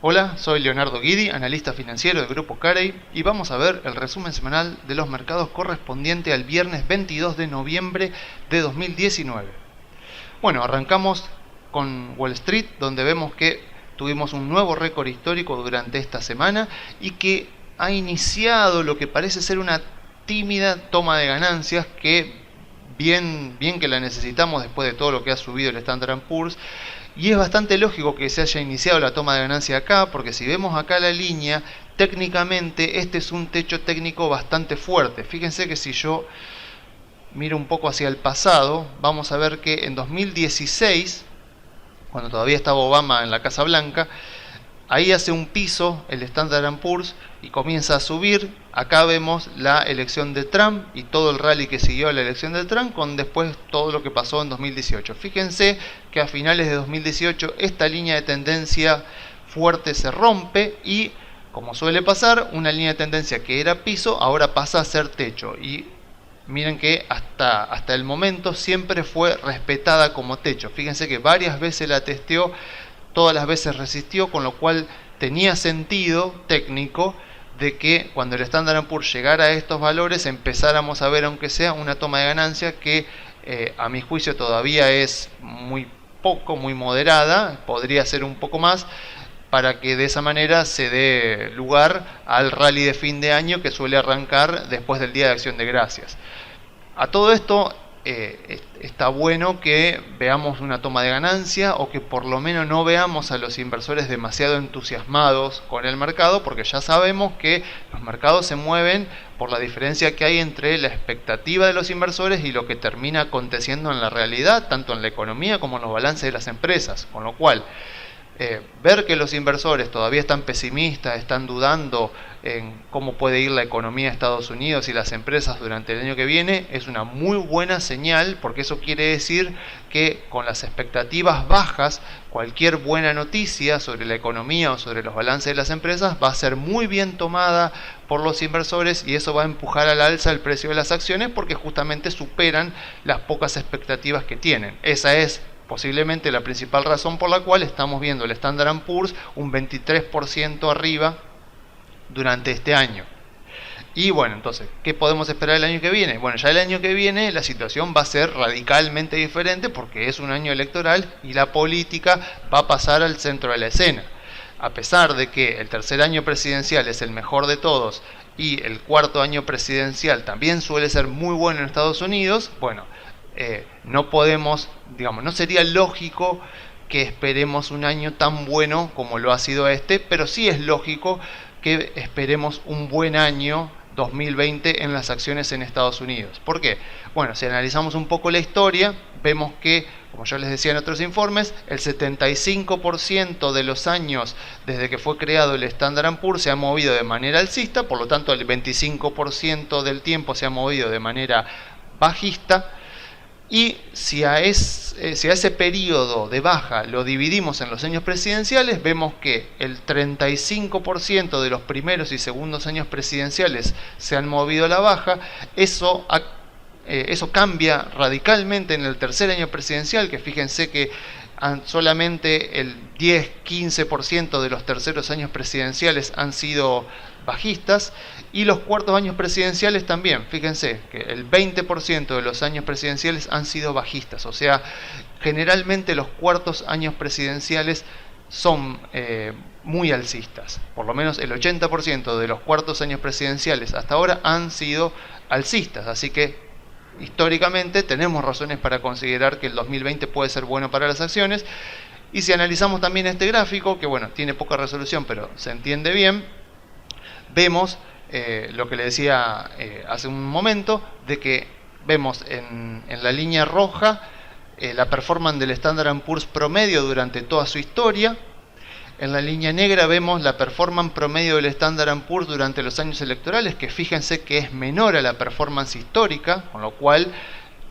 Hola, soy Leonardo Guidi, analista financiero del Grupo Carey, y vamos a ver el resumen semanal de los mercados correspondiente al viernes 22 de noviembre de 2019. Bueno, arrancamos con Wall Street, donde vemos que tuvimos un nuevo récord histórico durante esta semana y que ha iniciado lo que parece ser una tímida toma de ganancias que bien que la necesitamos después de todo lo que ha subido el Standard & Poor's. Y es bastante lógico que se haya iniciado la toma de ganancia acá, porque si vemos acá la línea, técnicamente este es un techo técnico bastante fuerte. Fíjense que si yo miro un poco hacia el pasado, vamos a ver que en 2016, cuando todavía estaba Obama en la Casa Blanca, ahí hace un piso el Standard & Poor's y comienza a subir. Acá vemos la elección de Trump y todo el rally que siguió a la elección de Trump, con después todo lo que pasó en 2018. Fíjense que a finales de 2018 esta línea de tendencia fuerte se rompe y, como suele pasar, una línea de tendencia que era piso ahora pasa a ser techo. Y miren que hasta el momento siempre fue respetada como techo. Fíjense que varias veces la testeó, todas las veces resistió, con lo cual tenía sentido técnico de que cuando el Standard & Poor's llegara a estos valores empezáramos a ver, aunque sea, una toma de ganancia que a mi juicio todavía es muy poco, muy moderada, podría ser un poco más, para que de esa manera se dé lugar al rally de fin de año que suele arrancar después del Día de Acción de Gracias. A todo esto está bueno que veamos una toma de ganancia, o que por lo menos no veamos a los inversores demasiado entusiasmados con el mercado, porque ya sabemos que los mercados se mueven por la diferencia que hay entre la expectativa de los inversores y lo que termina aconteciendo en la realidad, tanto en la economía como en los balances de las empresas, con lo cual ver que los inversores todavía están pesimistas, están dudando en cómo puede ir la economía de Estados Unidos y las empresas durante el año que viene, es una muy buena señal, porque eso quiere decir que con las expectativas bajas, cualquier buena noticia sobre la economía o sobre los balances de las empresas va a ser muy bien tomada por los inversores, y eso va a empujar al alza el precio de las acciones, porque justamente superan las pocas expectativas que tienen. Esa es posiblemente la principal razón por la cual estamos viendo el Standard & Poor's un 23% arriba durante este año. Y bueno, entonces, ¿qué podemos esperar el año que viene? Bueno, ya el año que viene la situación va a ser radicalmente diferente, porque es un año electoral y la política va a pasar al centro de la escena. A pesar de que el tercer año presidencial es el mejor de todos y el cuarto año presidencial también suele ser muy bueno en Estados Unidos, bueno, no podemos, no sería lógico que esperemos un año tan bueno como lo ha sido este, pero sí es lógico que esperemos un buen año 2020 en las acciones en Estados Unidos. ¿Por qué? Bueno, si analizamos un poco la historia, vemos que, como yo les decía en otros informes, el 75% de los años desde que fue creado el Standard & Poor's se ha movido de manera alcista, por lo tanto el 25% del tiempo se ha movido de manera bajista. Y si a ese periodo de baja lo dividimos en los años presidenciales, vemos que el 35% de los primeros y segundos años presidenciales se han movido a la baja. Eso cambia radicalmente en el tercer año presidencial, que fíjense que solamente el 10-15% de los terceros años presidenciales han sido bajistas, y los cuartos años presidenciales también. Fíjense que el 20% de los años presidenciales han sido bajistas, o sea, generalmente los cuartos años presidenciales son muy alcistas. Por lo menos el 80% de los cuartos años presidenciales hasta ahora han sido alcistas, así que históricamente tenemos razones para considerar que el 2020 puede ser bueno para las acciones. Y si analizamos también este gráfico, que bueno, tiene poca resolución pero se entiende bien, vemos lo que le decía hace un momento, de que vemos en la línea roja la performance del Standard & Poor's promedio durante toda su historia. En la línea negra vemos la performance promedio del Standard & Poor's durante los años electorales, que fíjense que es menor a la performance histórica, con lo cual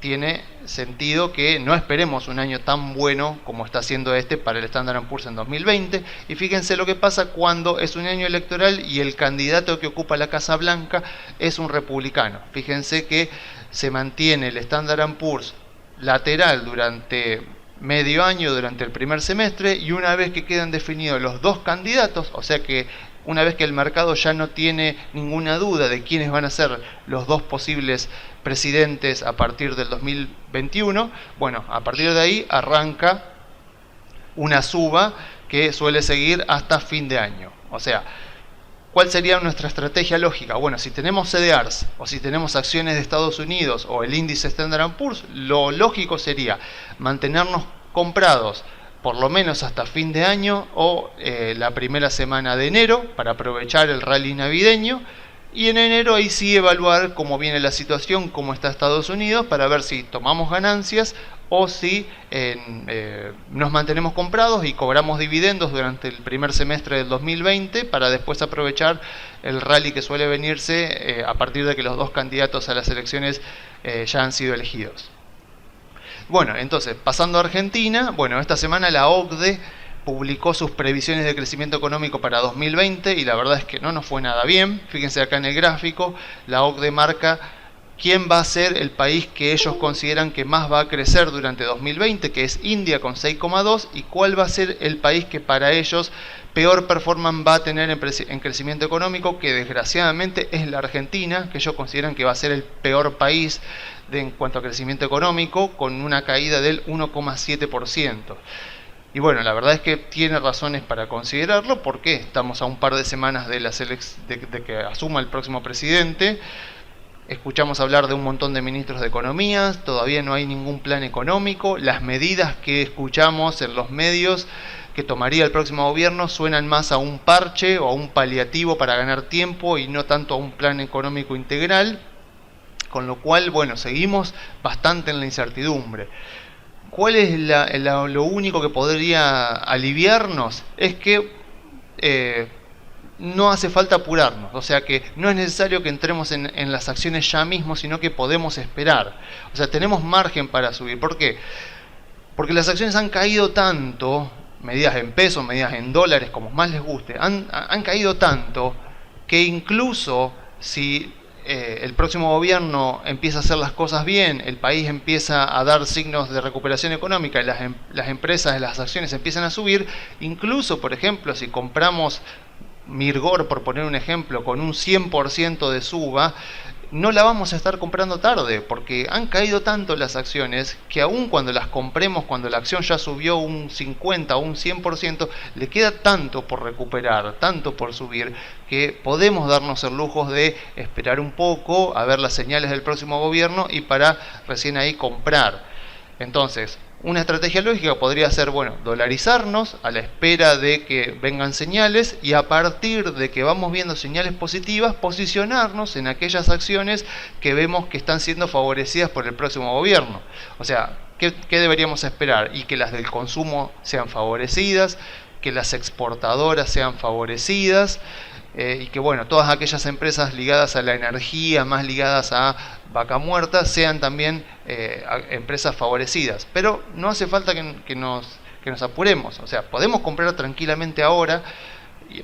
tiene sentido que no esperemos un año tan bueno como está siendo este para el Standard & Poor's en 2020. Y fíjense lo que pasa cuando es un año electoral y el candidato que ocupa la Casa Blanca es un republicano. Fíjense que se mantiene el Standard & Poor's lateral durante medio año durante el primer semestre, y una vez que quedan definidos los dos candidatos, o sea que una vez que el mercado ya no tiene ninguna duda de quiénes van a ser los dos posibles presidentes a partir del 2021, bueno, a partir de ahí arranca una suba que suele seguir hasta fin de año. O sea, ¿cuál sería nuestra estrategia lógica? Bueno, si tenemos CDRs o si tenemos acciones de Estados Unidos o el índice Standard & Poor's, lo lógico sería mantenernos comprados por lo menos hasta fin de año o la primera semana de enero para aprovechar el rally navideño, y en enero ahí sí evaluar cómo viene la situación, cómo está Estados Unidos, para ver si tomamos ganancias o si nos mantenemos comprados y cobramos dividendos durante el primer semestre del 2020 para después aprovechar el rally que suele venirse a partir de que los dos candidatos a las elecciones ya han sido elegidos. Bueno, entonces, pasando a Argentina, bueno, esta semana la OCDE publicó sus previsiones de crecimiento económico para 2020 y la verdad es que no nos fue nada bien. Fíjense acá en el gráfico, la OCDE marca quién va a ser el país que ellos consideran que más va a crecer durante 2020, que es India con 6,2, y cuál va a ser el país que para ellos peor performance va a tener en crecimiento económico, que desgraciadamente es la Argentina, que ellos consideran que va a ser el peor país en cuanto a crecimiento económico, con una caída del 1,7%. Y bueno, la verdad es que tiene razones para considerarlo, porque estamos a un par de semanas de que asuma el próximo presidente. Escuchamos hablar de un montón de ministros de Economía, todavía no hay ningún plan económico. Las medidas que escuchamos en los medios que tomaría el próximo gobierno suenan más a un parche o a un paliativo para ganar tiempo y no tanto a un plan económico integral. Con lo cual, bueno, seguimos bastante en la incertidumbre. ¿Cuál es lo único que podría aliviarnos? Es que no hace falta apurarnos, o sea que no es necesario que entremos en las acciones ya mismo, sino que podemos esperar. O sea, tenemos margen para subir. ¿Por qué? Porque las acciones han caído tanto, medidas en pesos, medidas en dólares, como más les guste, han caído tanto que incluso si el próximo gobierno empieza a hacer las cosas bien, el país empieza a dar signos de recuperación económica y las empresas, las acciones empiezan a subir, incluso, por ejemplo, si compramos Mirgor, por poner un ejemplo, con un 100% de suba, no la vamos a estar comprando tarde, porque han caído tanto las acciones que aun cuando las compremos, cuando la acción ya subió un 50 o un 100%, le queda tanto por recuperar, tanto por subir, que podemos darnos el lujo de esperar un poco, a ver las señales del próximo gobierno y para recién ahí comprar. Entonces, una estrategia lógica podría ser, bueno, dolarizarnos a la espera de que vengan señales, y a partir de que vamos viendo señales positivas, posicionarnos en aquellas acciones que vemos que están siendo favorecidas por el próximo gobierno. O sea, ¿qué deberíamos esperar? Y que las del consumo sean favorecidas, que las exportadoras sean favorecidas, y que, bueno, todas aquellas empresas ligadas a la energía, más ligadas a vaca muerta, sean también empresas favorecidas. Pero no hace falta que nos apuremos. O sea, podemos comprar tranquilamente ahora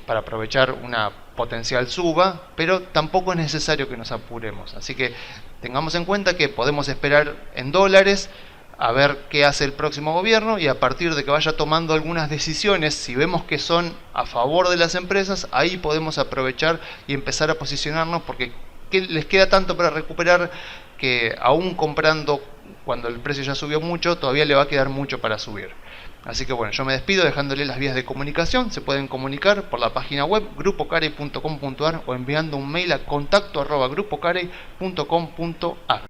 para aprovechar una potencial suba, pero tampoco es necesario que nos apuremos. Así que tengamos en cuenta que podemos esperar en dólares a ver qué hace el próximo gobierno, y a partir de que vaya tomando algunas decisiones, si vemos que son a favor de las empresas, ahí podemos aprovechar y empezar a posicionarnos, porque les queda tanto para recuperar que aún comprando cuando el precio ya subió mucho, todavía le va a quedar mucho para subir. Así que bueno, yo me despido dejándole las vías de comunicación. Se pueden comunicar por la página web grupocarey.com.ar o enviando un mail a contacto@grupocarey.com.ar.